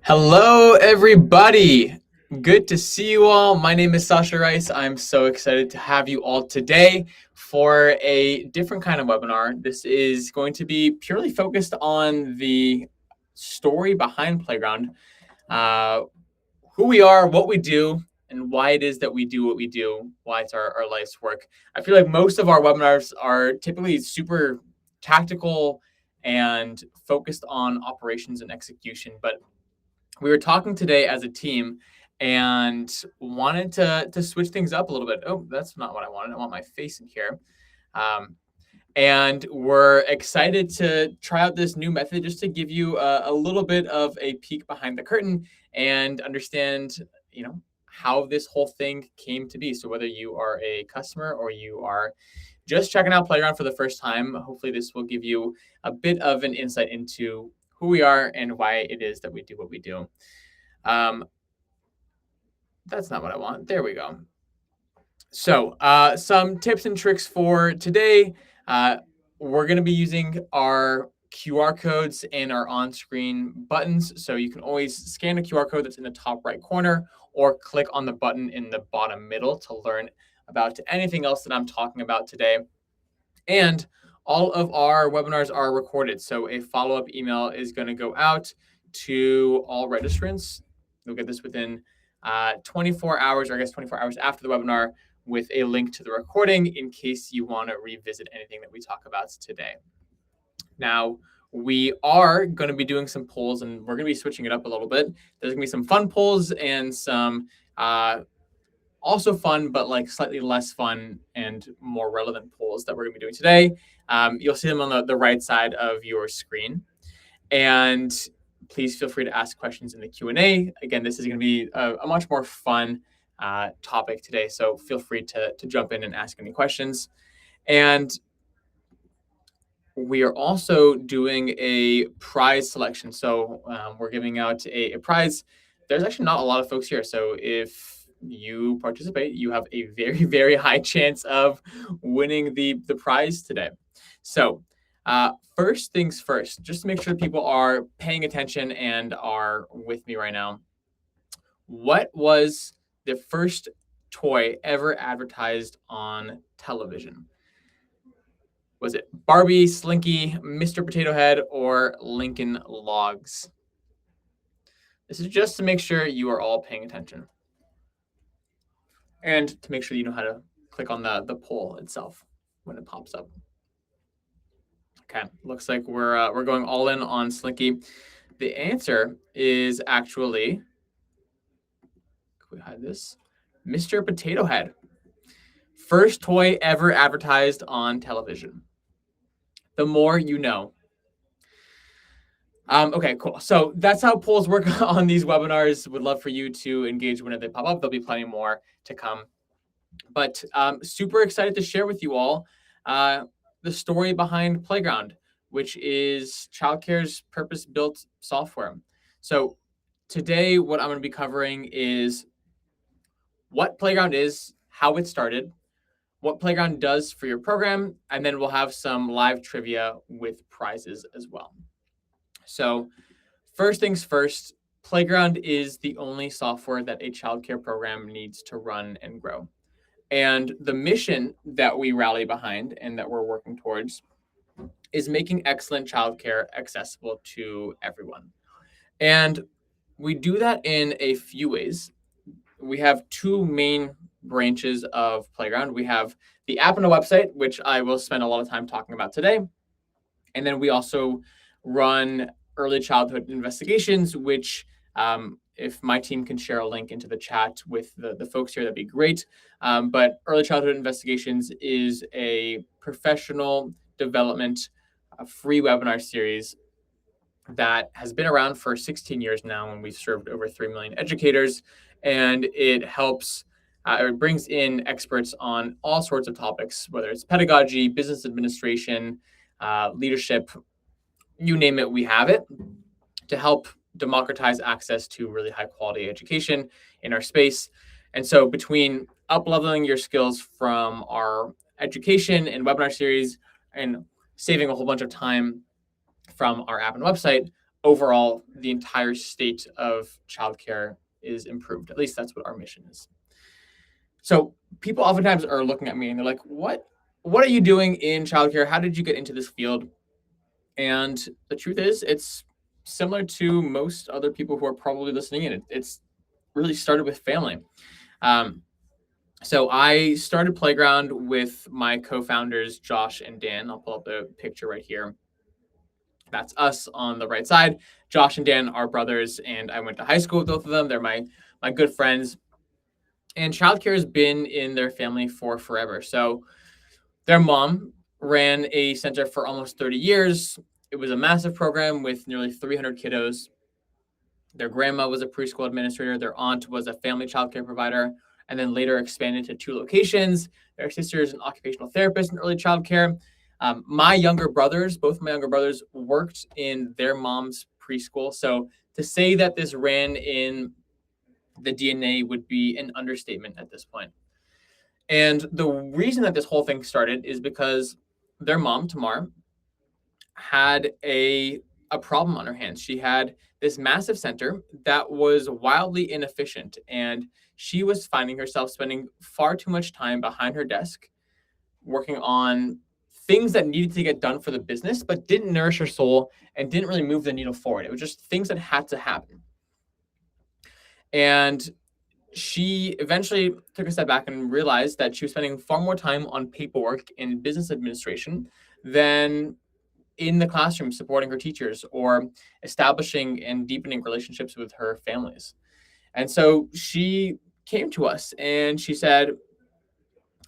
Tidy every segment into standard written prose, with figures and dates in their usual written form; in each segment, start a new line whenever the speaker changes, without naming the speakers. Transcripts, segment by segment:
Hello, everybody. Good to see you all. My name is Sasha Rice. I'm so excited to have you all today for a different kind of webinar. This is going to be purely focused on the story behind Playground, who we are, what we do, and why it is that we do what we do, why it's our life's work. I feel like most of our webinars are typically super tactical and focused on operations and execution, but we were talking today as a team and wanted to switch things up a little bit. Oh, that's not what I wanted. I want my face in here. And we're excited to try out this new method just to give you a little bit of a peek behind the curtain and understand, how this whole thing came to be. So whether you are a customer or you are just checking out Playground for the first time, hopefully this will give you a bit of an insight into who we are and why it is that we do what we do. That's not what I want. There we go. So some tips and tricks for today. We're going to be using our QR codes and our on-screen buttons. So you can always scan a QR code that's in the top right corner or click on the button in the bottom middle to learn about anything else that I'm talking about today. And all of our webinars are recorded. So a follow-up email is going to go out to all registrants. You'll get this within 24 hours, or I guess 24 hours after the webinar, with a link to the recording in case you want to revisit anything that we talk about today. Now, we are going to be doing some polls, and we're going to be switching it up a little bit. There's going to be some fun polls and some also fun, but like slightly less fun and more relevant polls that we're going to be doing today. You'll see them on the right side of your screen. And please feel free to ask questions in the Q&A. Again, this is going to be a much more fun topic today, so feel free to jump in and ask any questions. And we are also doing a prize selection. So we're giving out a prize. There's actually not a lot of folks here, so if you participate, you have a very, very high chance of winning the prize today. So first things first, just to make sure people are paying attention and are with me right now. What was the first toy ever advertised on television? Was it Barbie, Slinky, Mr. Potato Head, or Lincoln Logs? This is just to make sure you are all paying attention. And to make sure you know how to click on the poll itself when it pops up. Okay, looks like we're going all in on Slinky. The answer is actually, can we hide this? Mr. Potato Head. First toy ever advertised on television. The more you know. Okay, cool. So that's how polls work on these webinars. Would love for you to engage whenever they pop up. There'll be plenty more to come. But super excited to share with you all the story behind Playground, which is childcare's purpose-built software. So today, what I'm going to be covering is what Playground is, how it started, what Playground does for your program, and then we'll have some live trivia with prizes as well. So first things first, Playground is the only software that a childcare program needs to run and grow. And the mission that we rally behind and that we're working towards is making excellent childcare accessible to everyone. And we do that in a few ways. We have two main branches of Playground. We have the app and a website, which I will spend a lot of time talking about today. And then we also run early childhood investigations, which if my team can share a link into the chat with the folks here, that'd be great. But early childhood investigations is a professional development, free webinar series that has been around for 16 years now, and we've served over 3 million educators. And it helps, it brings in experts on all sorts of topics, whether it's pedagogy, business administration, leadership, you name it, we have it, to help democratize access to really high quality education in our space. And so between up-leveling your skills from our education and webinar series and saving a whole bunch of time from our app and website, overall, the entire state of childcare is improved. At least that's what our mission is. So people oftentimes are looking at me and they're like, what are you doing in childcare? How did you get into this field? And the truth is, it's similar to most other people who are probably listening in. It's really started with family. So I started Playground with my co-founders, Josh and Dan. I'll pull up the picture right here. That's us on the right side. Josh and Dan are brothers, and I went to high school with both of them. They're my good friends. And childcare has been in their family for forever. So their mom ran a center for almost 30 years. It was a massive program with nearly 300 kiddos. Their grandma was a preschool administrator. Their aunt was a family childcare provider, and then later expanded to 2 locations. Their sister is an occupational therapist in early childcare. Both my younger brothers worked in their mom's preschool. So to say that this ran in the DNA would be an understatement at this point. And the reason that this whole thing started is because their mom, Tamar, had a problem on her hands. She had this massive center that was wildly inefficient, and she was finding herself spending far too much time behind her desk working on things that needed to get done for the business, but didn't nourish her soul and didn't really move the needle forward. It was just things that had to happen. And she eventually took a step back and realized that she was spending far more time on paperwork and business administration than in the classroom supporting her teachers or establishing and deepening relationships with her families. And so she came to us and she said,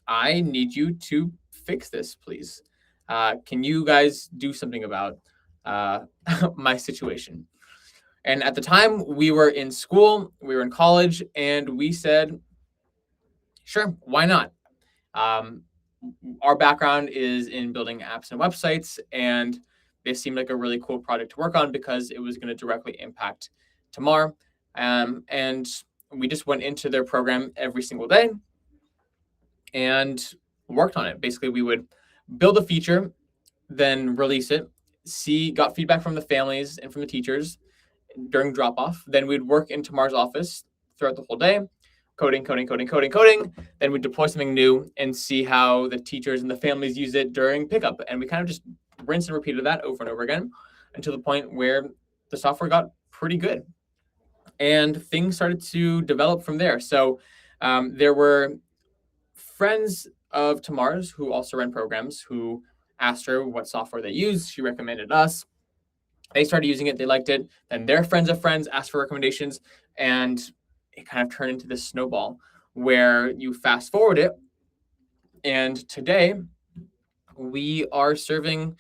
I need you to fix this, please. Can you guys do something about my situation? And at the time, we were in school, we were in college, and we said, sure, why not? Our background is in building apps and websites, and this seemed like a really cool project to work on because it was going to directly impact Tamar. And we just went into their program every single day and worked on it. Basically, we would build a feature, then release it, got feedback from the families and from the teachers during drop-off. Then we'd work in Tamar's office throughout the whole day, coding. Then we'd deploy something new and see how the teachers and the families use it during pickup. And we kind of just rinse and repeated that over and over again until the point where the software got pretty good. And things started to develop from there. So there were friends of Tamar's who also ran programs who asked her what software they used. She recommended us. They started using it. They liked it. Then their friends of friends asked for recommendations. And it kind of turned into this snowball where you fast forward it. And today we are serving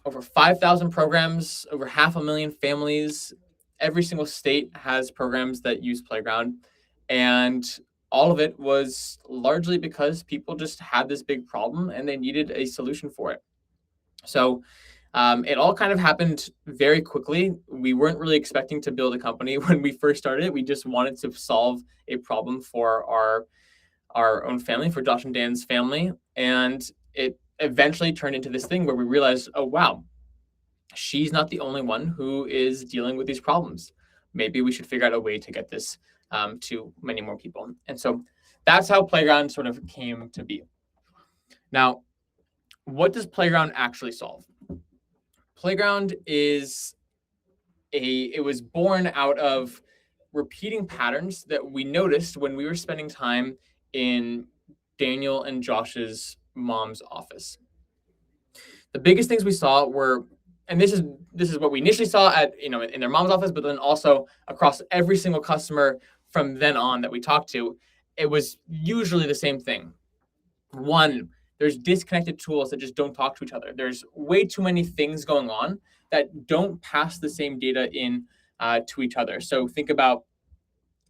over 5,000 programs, over 500,000 families. Every single state has programs that use Playground. And all of it was largely because people just had this big problem and they needed a solution for it. So it all kind of happened very quickly. We weren't really expecting to build a company when we first started. We just wanted to solve a problem for our own family, for Josh and Dan's family. And it eventually turned into this thing where we realized, oh, wow, she's not the only one who is dealing with these problems. Maybe we should figure out a way to get this to many more people. And so that's how Playground sort of came to be. Now, what does Playground actually solve? Playground it was born out of repeating patterns that we noticed when we were spending time in Daniel and Josh's mom's office. The biggest things we saw were, and this is what we initially saw in their mom's office, but then also across every single customer from then on that we talked to, it was usually the same thing. One, there's disconnected tools that just don't talk to each other. There's way too many things going on that don't pass the same data in to each other. So think about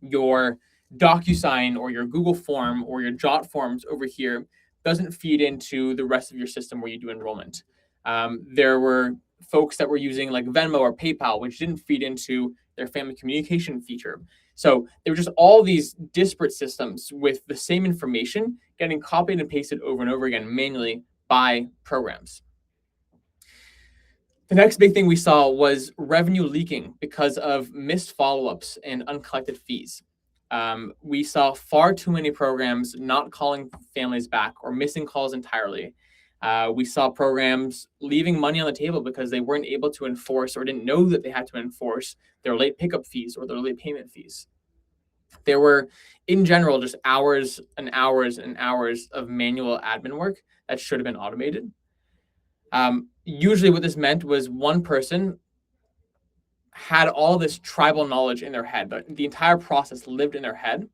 your DocuSign or your Google form or your Jot forms over here doesn't feed into the rest of your system where you do enrollment. There were folks that were using like Venmo or PayPal, which didn't feed into their family communication feature. So there were just all these disparate systems with the same information getting copied and pasted over and over again manually by programs. The next big thing we saw was revenue leaking because of missed follow-ups and uncollected fees. We saw far too many programs not calling families back or missing calls entirely. We saw programs leaving money on the table because they weren't able to enforce or didn't know that they had to enforce their late pickup fees or their late payment fees. There were, in general, just hours and hours and hours of manual admin work that should have been automated. Usually what this meant was one person had all this tribal knowledge in their head. The entire process lived in their head.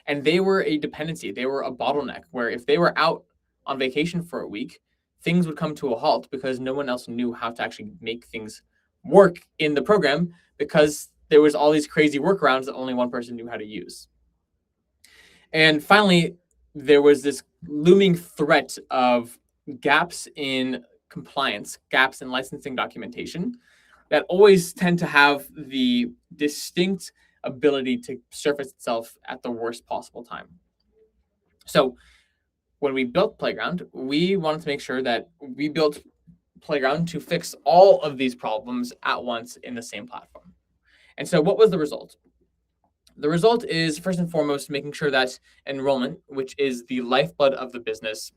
And they were a dependency. They were a bottleneck where if they were out on vacation for a week, things would come to a halt because no one else knew how to actually make things work in the program because there was all these crazy workarounds that only one person knew how to use. And finally, there was this looming threat of gaps in compliance, gaps in licensing documentation that always tend to have the distinct ability to surface itself at the worst possible time. So when we built Playground, we wanted to make sure that we built Playground to fix all of these problems at once in the same platform. And so what was the result? The result is, first and foremost, making sure that enrollment, which is the lifeblood of the business,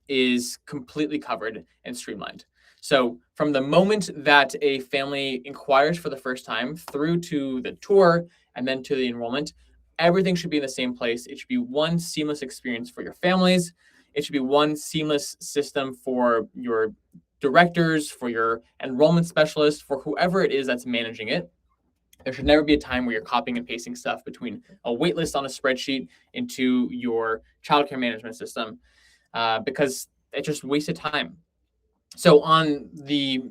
is completely covered and streamlined. So from the moment that a family inquires for the first time through to the tour and then to the enrollment, everything should be in the same place. It should be one seamless experience for your families. It should be one seamless system for your directors, for your enrollment specialists, for whoever it is that's managing it. There should never be a time where you're copying and pasting stuff between a waitlist on a spreadsheet into your childcare management system because it just wasted time. So on the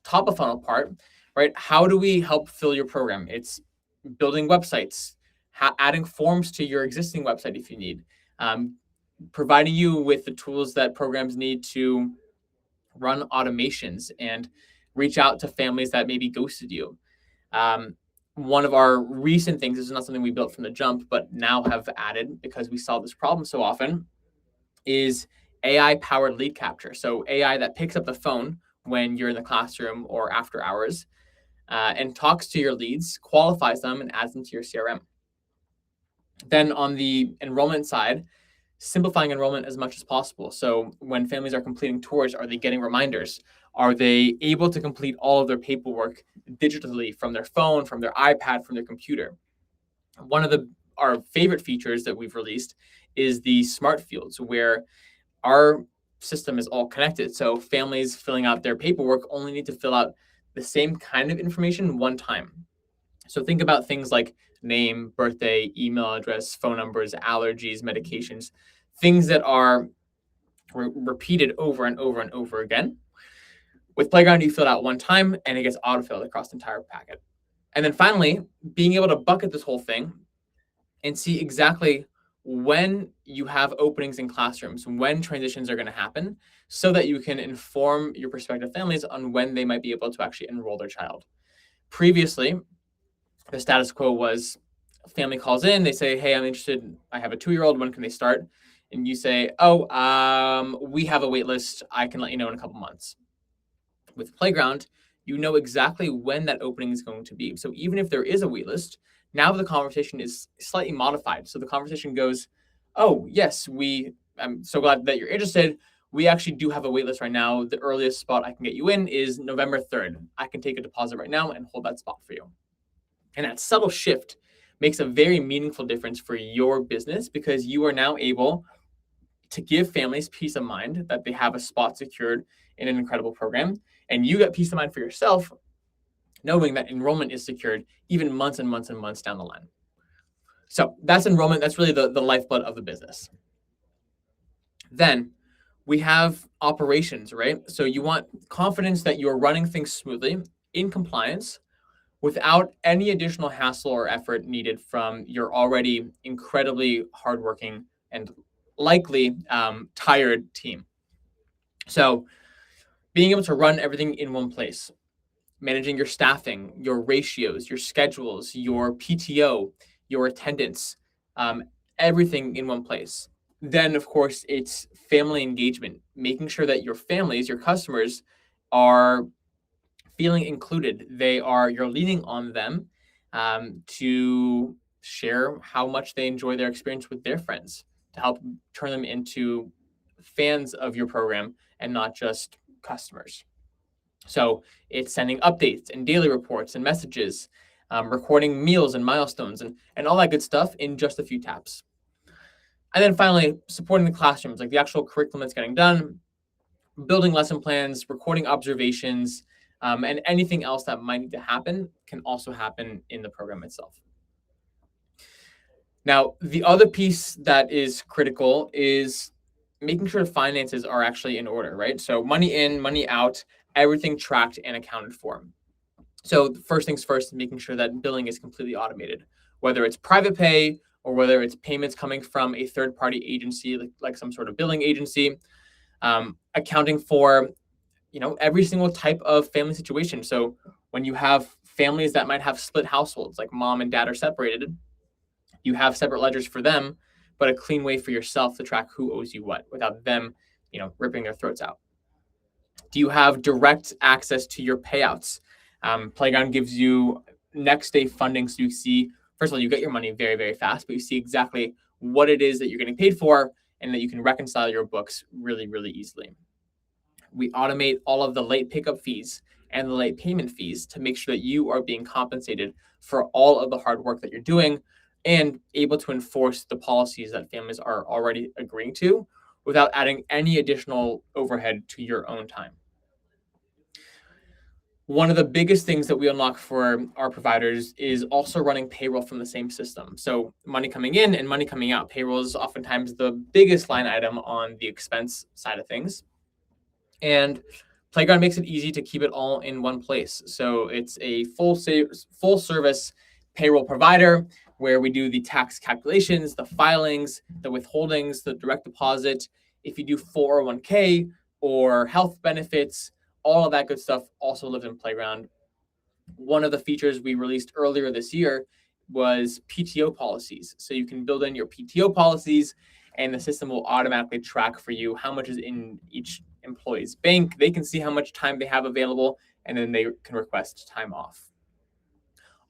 top of funnel part, right, how do we help fill your program? It's building websites, adding forms to your existing website if you need, providing you with the tools that programs need to run automations and reach out to families that maybe ghosted you. One of our recent things, this is not something we built from the jump, but now have added because we solve this problem so often, is AI-powered lead capture. So AI that picks up the phone when you're in the classroom or after hours and talks to your leads, qualifies them, and adds them to your CRM. Then on the enrollment side, simplifying enrollment as much as possible. So when families are completing tours, are they getting reminders? Are they able to complete all of their paperwork digitally from their phone, from their iPad, from their computer? One of our favorite features that we've released is the smart fields, where our system is all connected. So families filling out their paperwork only need to fill out the same kind of information one time. So think about things like name, birthday, email address, phone numbers, allergies, medications, things that are repeated over and over and over again. With Playground, you fill it out one time and it gets autofilled across the entire packet. And then finally, being able to bucket this whole thing and see exactly when you have openings in classrooms, when transitions are going to happen, so that you can inform your prospective families on when they might be able to actually enroll their child. Previously, the status quo was a family calls in, they say, hey, I'm interested, I have a 2-year-old, when can they start? And you say, we have a wait list, I can let you know in a couple months. With Playground, you know exactly when that opening is going to be. So even if there is a wait list, now the conversation is slightly modified. So the conversation goes, oh, yes, I'm so glad that you're interested. We actually do have a wait list right now. The earliest spot I can get you in is November 3rd. I can take a deposit right now and hold that spot for you. And that subtle shift makes a very meaningful difference for your business because you are now able to give families peace of mind that they have a spot secured in an incredible program. And you get peace of mind for yourself knowing that enrollment is secured even months and months and months down the line. So that's enrollment. That's really the lifeblood of the business. Then we have operations, right? So you want confidence that you're running things smoothly in compliance without any additional hassle or effort needed from your already incredibly hardworking and likely tired team. So being able to run everything in one place, managing your staffing, your ratios, your schedules, your PTO, your attendance, everything in one place. Then, of course, it's family engagement, making sure that your families, your customers, are feeling included. You're leaning on them to share how much they enjoy their experience with their friends, to help turn them into fans of your program and not just customers. So it's sending updates and daily reports and messages, recording meals and milestones and all that good stuff in just a few taps. And then finally, supporting the classrooms, like the actual curriculum that's getting done, building lesson plans, recording observations, and anything else that might need to happen can also happen in the program itself. Now, the other piece that is critical is making sure finances are actually in order, right? So money in, money out, everything tracked and accounted for. So first things first, making sure that billing is completely automated, whether it's private pay or whether it's payments coming from a third-party agency, like some sort of billing agency, accounting for every single type of family situation. So when you have families that might have split households, like mom and dad are separated, you have separate ledgers for them, but a clean way for yourself to track who owes you what without them, ripping their throats out. Do you have direct access to your payouts? Playground gives you next day funding, so you see, first of all, you get your money very, very fast, but you see exactly what it is that you're getting paid for and that you can reconcile your books really, really easily. We automate all of the late pickup fees and the late payment fees to make sure that you are being compensated for all of the hard work that you're doing and able to enforce the policies that families are already agreeing to without adding any additional overhead to your own time. One of the biggest things that we unlock for our providers is also running payroll from the same system. So money coming in and money coming out. Payroll is oftentimes the biggest line item on the expense side of things. And Playground makes it easy to keep it all in one place. So it's a full service payroll provider where we do the tax calculations, the filings, the withholdings, the direct deposit. If you do 401k or health benefits, all of that good stuff also lives in Playground. One of the features we released earlier this year was PTO policies. So you can build in your PTO policies and the system will automatically track for you how much is in each employee's bank. They can see how much time they have available and then they can request time off.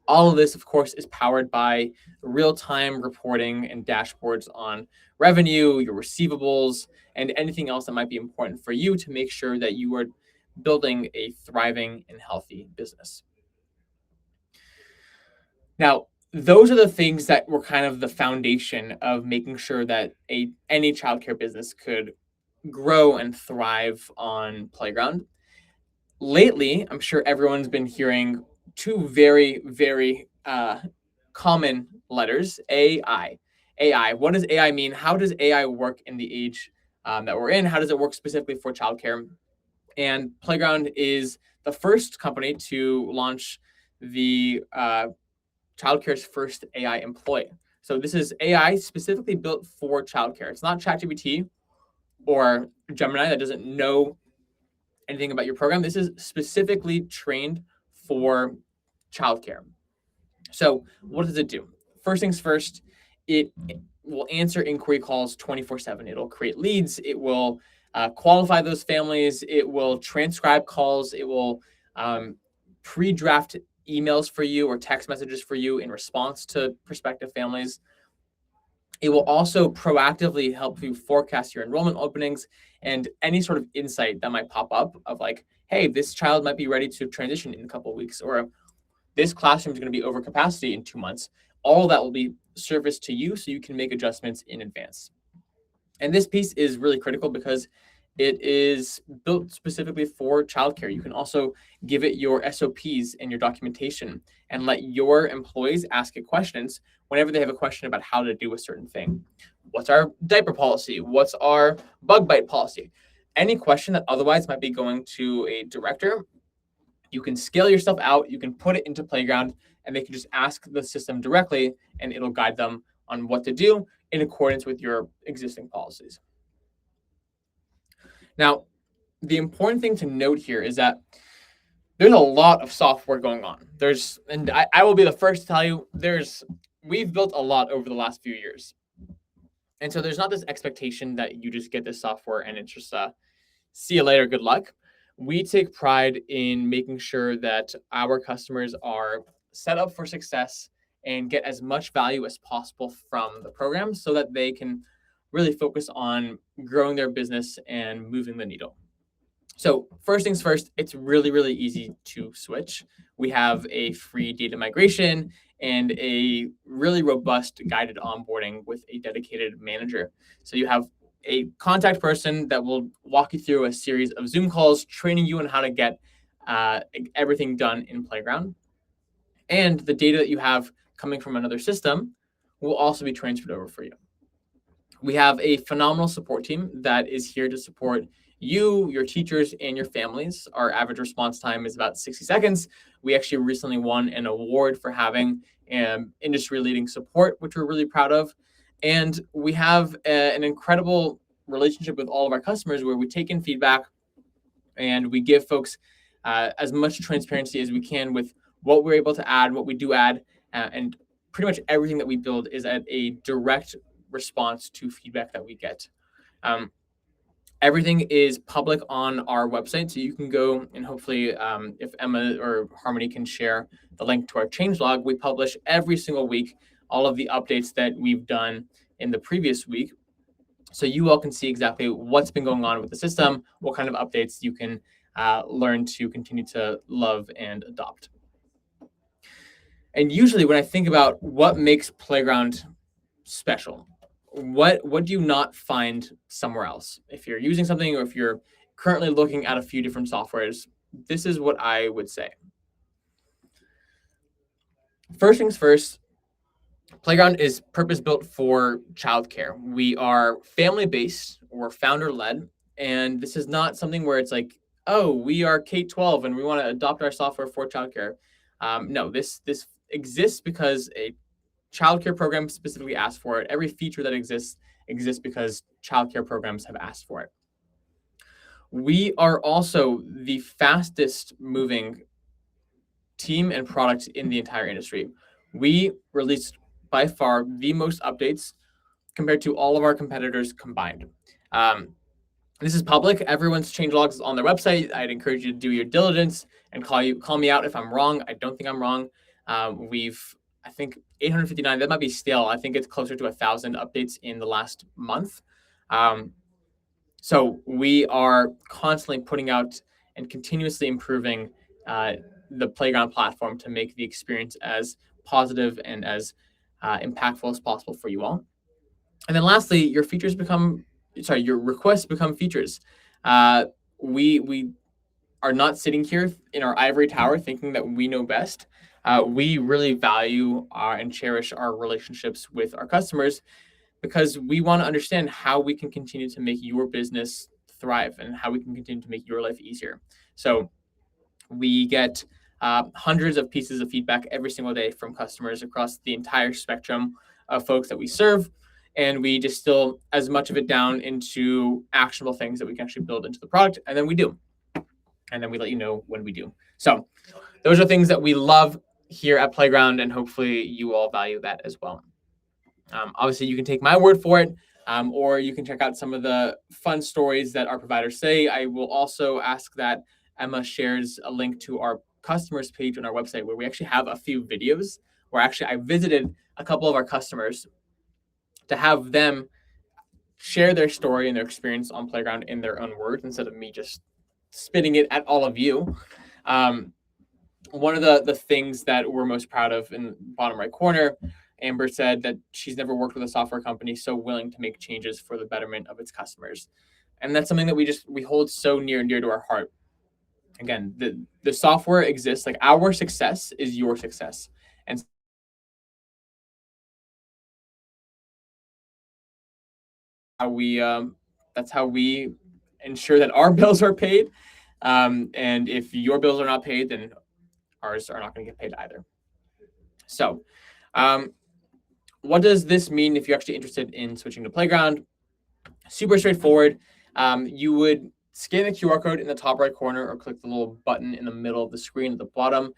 All of this, of course, is powered by real-time reporting and dashboards on revenue, your receivables, and anything else that might be important for you to make sure that you are building a thriving and healthy business. Now, those are the things that were kind of the foundation of making sure that any childcare business could grow and thrive on Playground. Lately, I'm sure everyone's been hearing two very, very common letters, AI. AI. What does AI mean? How does AI work in the age that we're in? How does it work specifically for childcare? And Playground is the first company to launch the childcare's first AI employee. So this is AI specifically built for childcare. It's not ChatGPT or Gemini that doesn't know anything about your program. This is specifically trained for childcare. So what does it do? First things first, it will answer inquiry calls 24/7. It'll create leads. It will qualify those families. It will transcribe calls. It will pre-draft emails for you or text messages for you in response to prospective families. It will also proactively help you forecast your enrollment openings and any sort of insight that might pop up of like, hey, this child might be ready to transition in a couple of weeks, or this classroom is going to be over capacity in 2 months. All of that will be serviced to you so you can make adjustments in advance. And this piece is really critical because it is built specifically for childcare. You can also give it your SOPs and your documentation and let your employees ask it questions whenever they have a question about how to do a certain thing. What's our diaper policy? What's our bug bite policy? Any question that otherwise might be going to a director, you can scale yourself out, you can put it into Playground, and they can just ask the system directly, and it'll guide them on what to do in accordance with your existing policies. Now, the important thing to note here is that there's a lot of software going on. And I will be the first to tell you, we've built a lot over the last few years. And so there's not this expectation that you just get this software and it's just see you later, good luck. We take pride in making sure that our customers are set up for success and get as much value as possible from the program so that they can really focus on growing their business and moving the needle. So first things first, it's really, really easy to switch. We have a free data migration and a really robust guided onboarding with a dedicated manager. So you have a contact person that will walk you through a series of Zoom calls, training you on how to get everything done in Playground. And the data that you have coming from another system will also be transferred over for you. We have a phenomenal support team that is here to support you, your teachers, and your families. Our average response time is about 60 seconds. We actually recently won an award for having industry-leading support, which we're really proud of. And we have an incredible relationship with all of our customers where we take in feedback and we give folks as much transparency as we can with what we're able to add, what we do add, and pretty much everything that we build is at a direct response to feedback that we get. Everything is public on our website, so you can go and hopefully, if Emma or Harmony can share the link to our changelog, we publish every single week all of the updates that we've done in the previous week. So you all can see exactly what's been going on with the system, what kind of updates you can learn to continue to love and adopt. And usually when I think about what makes Playground special, what do you not find somewhere else? If you're using something or if you're currently looking at a few different softwares, this is what I would say. First things first, Playground is purpose-built for childcare. We are family-based, we're founder-led, and this is not something where it's like, oh, we are K-12 and we want to adopt our software for childcare. No, this exists because a childcare program specifically asked for it. Every feature that exists because childcare programs have asked for it. We are also the fastest moving team and product in the entire industry. We released by far the most updates compared to all of our competitors combined. This is public. Everyone's changelog is on their website. I'd encourage you to do your diligence and call me out if I'm wrong. I don't think I'm wrong. I think 859, that might be stale. I think it's closer to 1,000 updates in the last month. So we are constantly putting out and continuously improving the Playground platform to make the experience as positive and as impactful as possible for you all. And then lastly, your requests become features. We are not sitting here in our ivory tower thinking that we know best. We really value and cherish our relationships with our customers because we want to understand how we can continue to make your business thrive and how we can continue to make your life easier. So we get hundreds of pieces of feedback every single day from customers across the entire spectrum of folks that we serve. And we distill as much of it down into actionable things that we can actually build into the product. And then we do. And then we let you know when we do. So those are things that we love here at Playground, and hopefully you all value that as well. Obviously, you can take my word for it, or you can check out some of the fun stories that our providers say. I will also ask that Emma shares a link to our customers page on our website where we actually have a few videos where actually I visited a couple of our customers to have them share their story and their experience on Playground in their own words instead of me just spitting it at all of you. One of the things that we're most proud of in the bottom right corner, Amber said that she's never worked with a software company so willing to make changes for the betterment of its customers. And that's something that we hold so near and dear to our heart. Again, the software exists, like our success is your success. And that's how we ensure that our bills are paid. And if your bills are not paid, then ours are not going to get paid either. So what does this mean if you're actually interested in switching to Playground? Super straightforward. You would scan the QR code in the top right corner or click the little button in the middle of the screen at the bottom.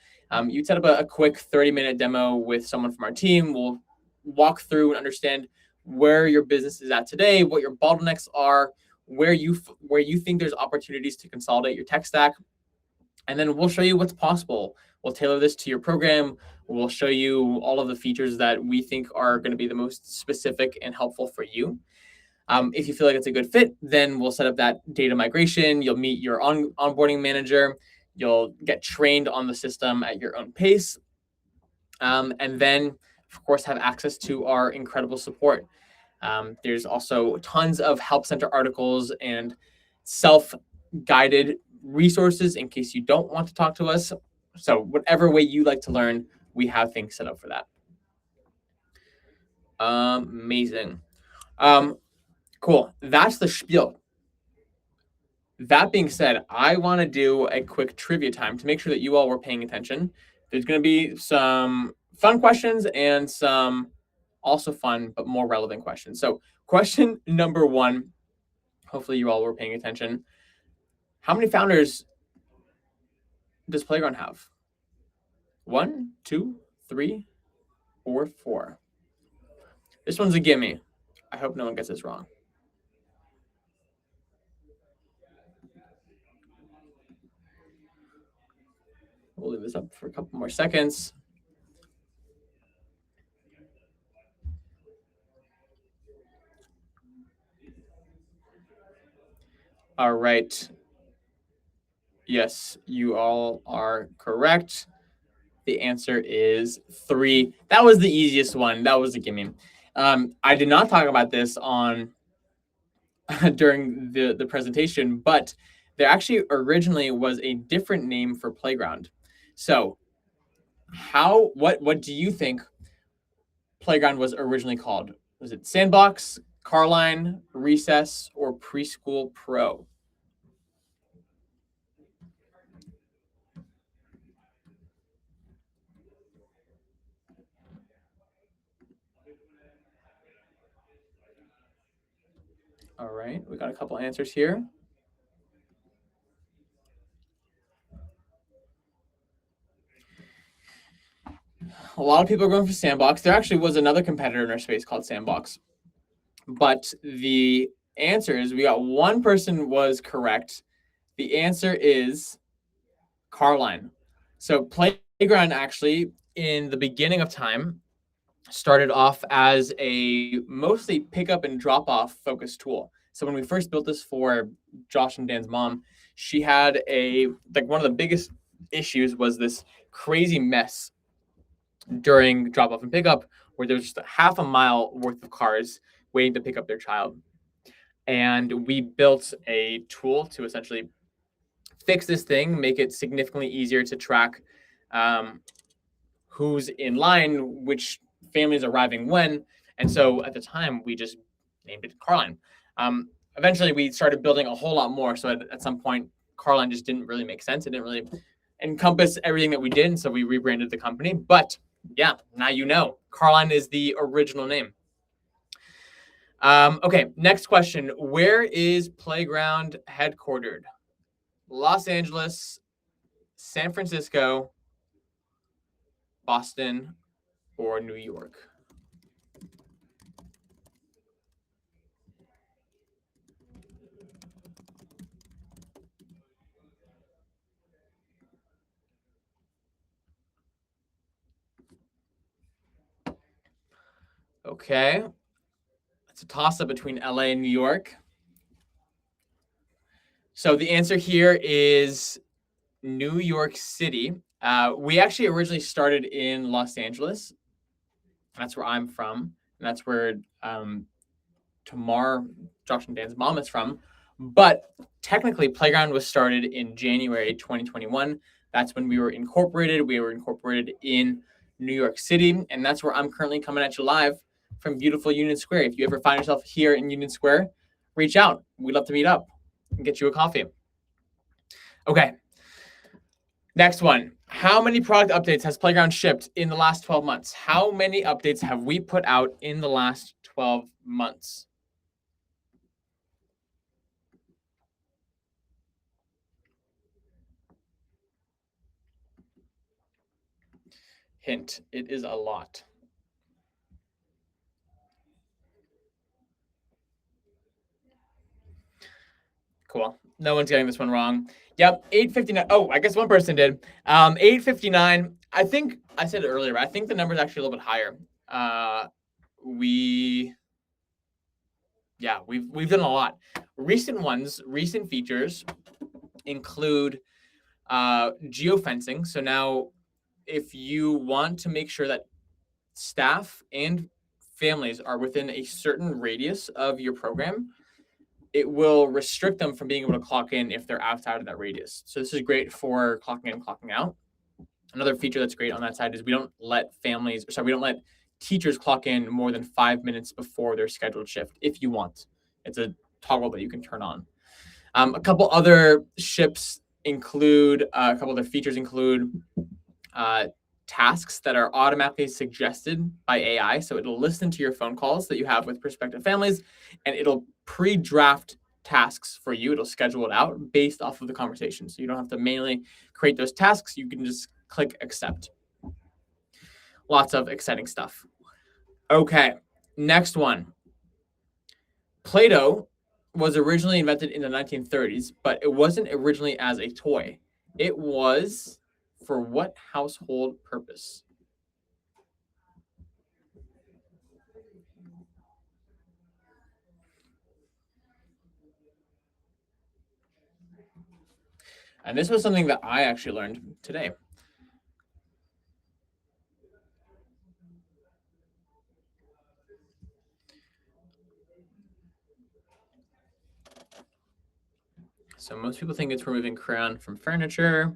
You'd set up a quick 30-minute demo with someone from our team. We'll walk through and understand where your business is at today, what your bottlenecks are, where you think there's opportunities to consolidate your tech stack, and then we'll show you what's possible. We'll tailor this to your program. We'll show you all of the features that we think are going to be the most specific and helpful for you. If you feel like it's a good fit, then we'll set up that data migration. You'll meet your onboarding manager. You'll get trained on the system at your own pace. And then, of course, have access to our incredible support. There's also tons of help center articles and self-guided resources in case you don't want to talk to us. So whatever way you like to learn, we have things set up for that. Amazing. Cool. That's the spiel. That being said, I want to do a quick trivia time to make sure that you all were paying attention. There's going to be some fun questions and some also fun but more relevant questions. So question number 1, hopefully you all were paying attention. How many founders does Playground have? 1, 2, 3, or 4? This one's a gimme. I hope no one gets this wrong. We'll leave this up for a couple more seconds. All right. Yes, you all are correct. The answer is 3. That was the easiest one. That was a gimme. I did not talk about this on during the presentation, but there actually originally was a different name for Playground. So what do you think Playground was originally called? Was it Sandbox, Carline, Recess, or Preschool Pro? All right, we got a couple answers here. A lot of people are going for Sandbox. There actually was another competitor in our space called Sandbox. But the answer is, we got one person was correct. The answer is Carline. So Playground actually, in the beginning of time, started off as a mostly pickup and drop off focused tool. So when we first built this for Josh and Dan's mom, she had one of the biggest issues was this crazy mess during drop off and pickup where there's just a half a mile worth of cars waiting to pick up their child. And we built a tool to essentially fix this thing, make it significantly easier to track who's in line, which families arriving when. And so at the time, we just named it Carline. Eventually, we started building a whole lot more. So at some point, Carline just didn't really make sense. It didn't really encompass everything that we did. And so we rebranded the company. But yeah, now you know. Carline is the original name. Okay, next question. Where is Playground headquartered? Los Angeles, San Francisco, Boston, or New York? Okay. It's a toss-up between LA and New York. So the answer here is New York City. We actually originally started in Los Angeles. That's where I'm from. And that's where Tamar, Josh and Dan's mom, is from. But technically, Playground was started in January 2021. That's when we were incorporated. We were incorporated in New York City. And that's where I'm currently coming at you live from beautiful Union Square. If you ever find yourself here in Union Square, reach out. We'd love to meet up and get you a coffee. Okay. Next one. How many product updates has Playground shipped in the last 12 months? How many updates have we put out in the last 12 months? Hint, it is a lot. Cool. No one's getting this one wrong. Yep, 8:59. Oh, I guess one person did. 8:59. I think I said it earlier, but I think the number is actually a little bit higher. We've done a lot. Recent features include geofencing. So now, if you want to make sure that staff and families are within a certain radius of your program, it will restrict them from being able to clock in if they're outside of that radius. So this is great for clocking in and clocking out. Another feature that's great on that side is we don't let teachers clock in more than 5 minutes before their scheduled shift if you want. It's a toggle that you can turn on. A couple other features include tasks that are automatically suggested by AI. So it'll listen to your phone calls that you have with prospective families, and it'll pre-draft tasks for you. It'll schedule it out based off of the conversation. So you don't have to manually create those tasks. You can just click accept. Lots of exciting stuff. Okay, next one. Play-Doh was originally invented in the 1930s, but it wasn't originally as a toy. It was for what household purpose? And this was something that I actually learned today. So most people think it's removing crayon from furniture.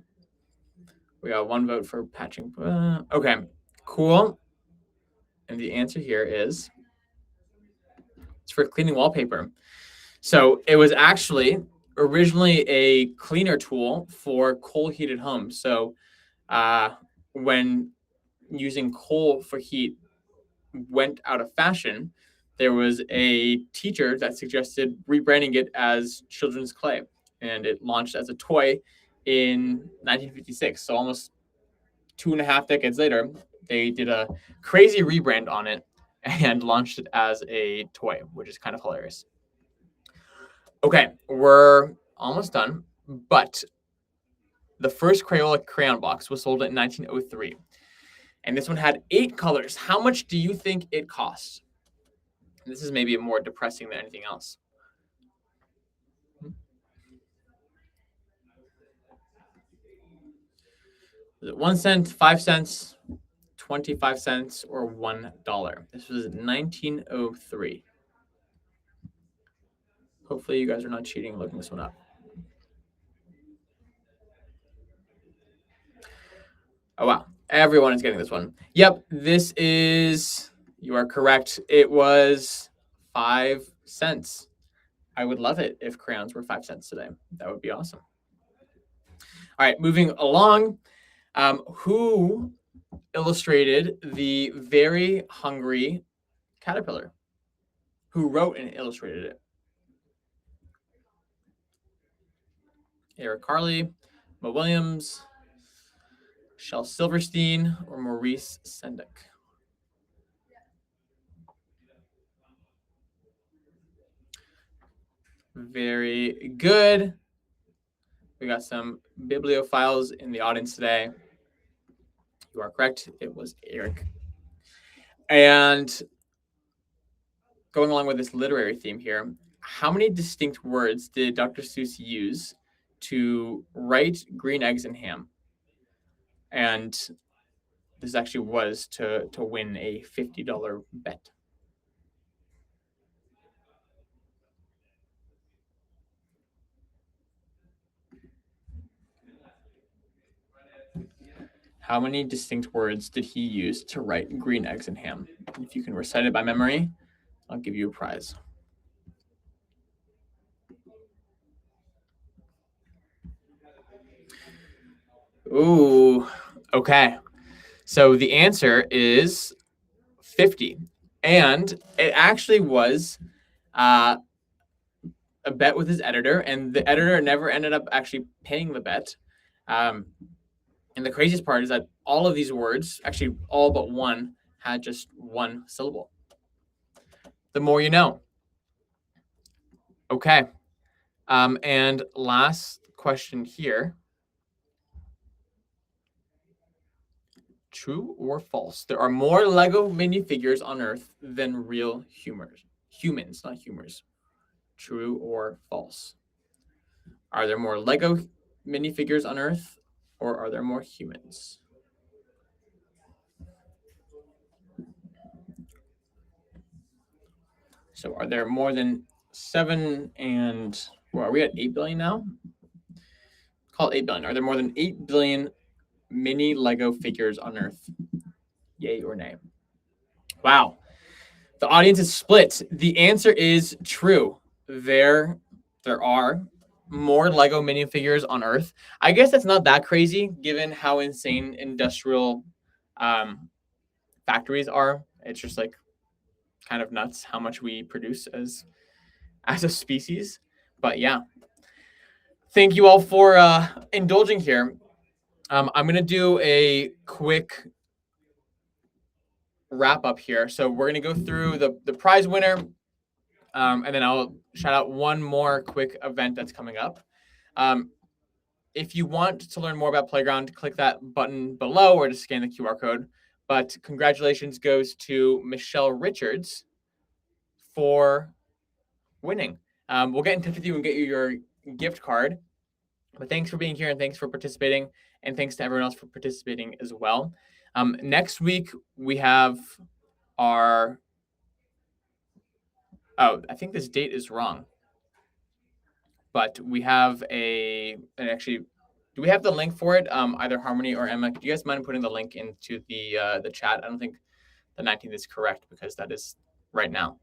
We got one vote for patching. Okay, cool. And the answer here is it's for cleaning wallpaper. So it was actually originally a cleaner tool for coal-heated homes. So when using coal for heat went out of fashion, there was a teacher that suggested rebranding it as children's clay, and it launched as a toy in 1956. So almost 2.5 decades later, they did a crazy rebrand on it and launched it as a toy, which is kind of hilarious. Okay, we're almost done, but the first Crayola crayon box was sold in 1903, and this one had 8 colors. How much do you think it cost? And this is maybe more depressing than anything else. Was it 1 cent, 5 cents, 25 cents, or $1? This was 1903. Hopefully you guys are not cheating and looking this one up. Oh, wow. Everyone is getting this one. Yep, you are correct. It was 5 cents. I would love it if crayons were 5 cents today. That would be awesome. All right, moving along. Who illustrated the Very Hungry Caterpillar? Who wrote and illustrated it? Eric Carle, Mo Williams, Shel Silverstein, or Maurice Sendak? Very good. We got some bibliophiles in the audience today. You are correct. It was Eric. And going along with this literary theme here, how many distinct words did Dr. Seuss use to write green eggs and ham? And this actually was to win a $50 bet. How many distinct words did he use to write green eggs and ham? If you can recite it by memory, I'll give you a prize. Ooh, okay. So the answer is 50. And it actually was a bet with his editor, and the editor never ended up actually paying the bet. And the craziest part is that all of these words, actually all but one, had just one syllable. The more you know. Okay. And last question here. True or false? There are more Lego minifigures on Earth than real humans, not humors. True or false? Are there more Lego minifigures on Earth, or are there more humans? So are there more than 7 and, well, are we at 8 billion now? Call it 8 billion. Are there more than 8 billion mini Lego figures on Earth? Yay or nay? Wow. The audience is split. The answer is true. There are more Lego minifigures on Earth. I guess that's not that crazy given how insane industrial factories are. It's just like kind of nuts how much we produce as a species. But yeah, thank you all for indulging here. I'm gonna do a quick wrap up here. So we're gonna go through the prize winner, and then I'll shout out one more quick event that's coming up. If you want to learn more about Playground, click that button below or just scan the QR code. But congratulations goes to Michelle Richards for winning. We'll get in touch with you and get you your gift card. But thanks for being here and thanks for participating. And thanks to everyone else for participating as well. Next week, we have our... Oh, I think this date is wrong. But we have actually, do we have the link for it? Either Harmony or Emma, do you guys mind putting the link into the chat? I don't think the 19th is correct because that is right now.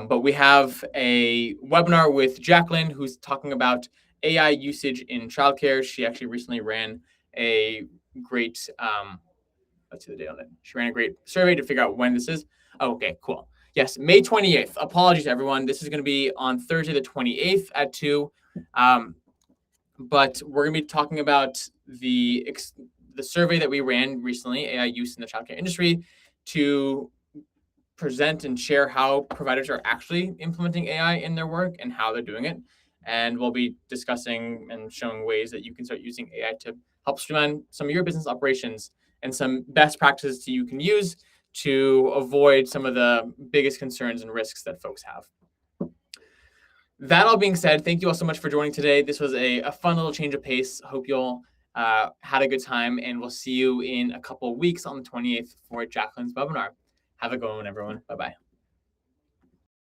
But we have a webinar with Jacqueline, who's talking about AI usage in childcare. She actually recently ran a great, let's see the date on it. She ran a great survey to figure out when this is. Oh, okay, cool. Yes, May 28th. Apologies, everyone. This is going to be on Thursday, the 28th at 2. But we're going to be talking about the survey that we ran recently, AI use in the childcare industry, to present and share how providers are actually implementing AI in their work and how they're doing it. And we'll be discussing and showing ways that you can start using AI to help streamline some of your business operations and some best practices that you can use to avoid some of the biggest concerns and risks that folks have. That all being said, thank you all so much for joining today. This was a fun little change of pace. Hope you all had a good time, and we'll see you in a couple of weeks on the 28th for Jacqueline's webinar. Have a good one, everyone. Bye-bye.